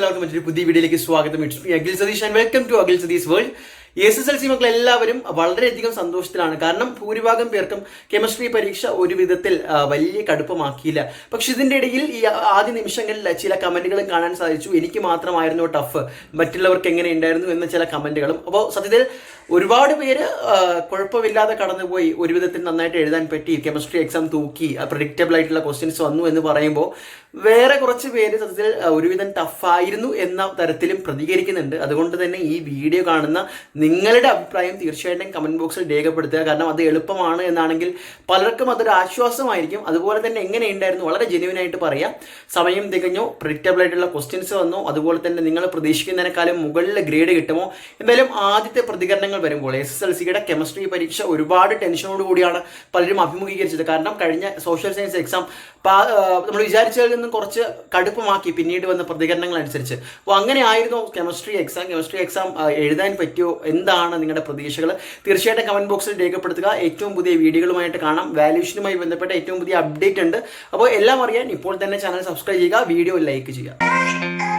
എല്ലാവർക്കും മറ്റൊരു പുതിയ വീഡിയോയിലേക്ക് സ്വാഗതം. It's me Akhil Satish and welcome to Akhil Satish world. SSLC മക്കൾ എല്ലാവരും വളരെയധികം സന്തോഷത്തിലാണ്. കാരണം ഭൂരിഭാഗം പേർക്കും കെമിസ്ട്രി പരീക്ഷ ഒരു വിധത്തിൽ വലിയ കടുപ്പമാക്കിയില്ല. പക്ഷെ ഇതിൻ്റെ ഇടയിൽ ഈ ആദ്യ നിമിഷങ്ങളിൽ ചില കമന്റുകളും കാണാൻ സാധിച്ചു. എനിക്ക് മാത്രമായിരുന്നു ടഫ്, മറ്റുള്ളവർക്ക് എങ്ങനെ ഉണ്ടായിരുന്നു എന്ന ചില കമന്റുകളും. അപ്പോൾ സത്യത്തിൽ ഒരുപാട് പേര് കുഴപ്പമില്ലാതെ കടന്നുപോയി, ഒരു വിധത്തിൽ നന്നായിട്ട് എഴുതാൻ പറ്റി, കെമിസ്ട്രി എക്സാം തൂക്കി, പ്രഡിക്റ്റബിൾ ആയിട്ടുള്ള ക്വസ്റ്റ്യൻസ് വന്നു എന്ന് പറയുമ്പോൾ വേറെ കുറച്ച് പേര് സത്യത്തിൽ ഒരുവിധം ടഫായിരുന്നു എന്ന തരത്തിലും പ്രതികരിക്കുന്നുണ്ട്. അതുകൊണ്ട് തന്നെ ഈ വീഡിയോ കാണുന്ന നിങ്ങളുടെ അഭിപ്രായം തീർച്ചയായിട്ടും കമന്റ് ബോക്സിൽ രേഖപ്പെടുത്തുക. കാരണം അത് എളുപ്പമാണ് എന്നാണെങ്കിൽ പലർക്കും അതൊരു ആശ്വാസമായിരിക്കും. അതുപോലെ തന്നെ എങ്ങനെയുണ്ടായിരുന്നു വളരെ ജെന്യുവനായിട്ട് പറയാം. സമയം തികഞ്ഞോ, പ്രിഡിക്റ്റബിൾ ആയിട്ടുള്ള ക്വസ്റ്റ്യൻസ് വന്നോ, അതുപോലെ തന്നെ നിങ്ങൾ പ്രതീക്ഷിക്കുന്നതിനേക്കാളും മുകളിൽ ഗ്രേഡ് കിട്ടുമോ, എന്തായാലും ആദ്യത്തെ പ്രതികരണങ്ങൾ വരുമ്പോൾ SSLCയുടെ കെമിസ്ട്രി പരീക്ഷ ഒരുപാട് ടെൻഷനോട് കൂടിയാണ് പലരും അഭിമുഖീകരിച്ചത്. കാരണം കഴിഞ്ഞ സോഷ്യൽ സയൻസ് എക്സാം നമ്മൾ വിചാരിച്ചതിൽ നിന്നും കുറച്ച് കടുപ്പമാക്കി പിന്നീട് വന്ന പ്രതികരണങ്ങൾ അനുസരിച്ച്. അപ്പോൾ അങ്ങനെ ആയിരുന്നു കെമിസ്ട്രി എക്സാം എഴുതാൻ പറ്റിയോ, എന്താണ് നിങ്ങളുടെ പ്രതീക്ഷകൾ? തീർച്ചയായിട്ടും കമന്റ് ബോക്സിൽ രേഖപ്പെടുത്തുക. ഏറ്റവും പുതിയ വീഡിയോകളുമായിട്ട് കാണാം. വാല്യൂഷനുമായി ബന്ധപ്പെട്ട ഏറ്റവും പുതിയ അപ്ഡേറ്റ് ഉണ്ട്. അപ്പോൾ എല്ലാം അറിയാൻ ഇപ്പോൾ തന്നെ ചാനൽ സബ്സ്ക്രൈബ് ചെയ്യുക, വീഡിയോ ലൈക്ക് ചെയ്യുക.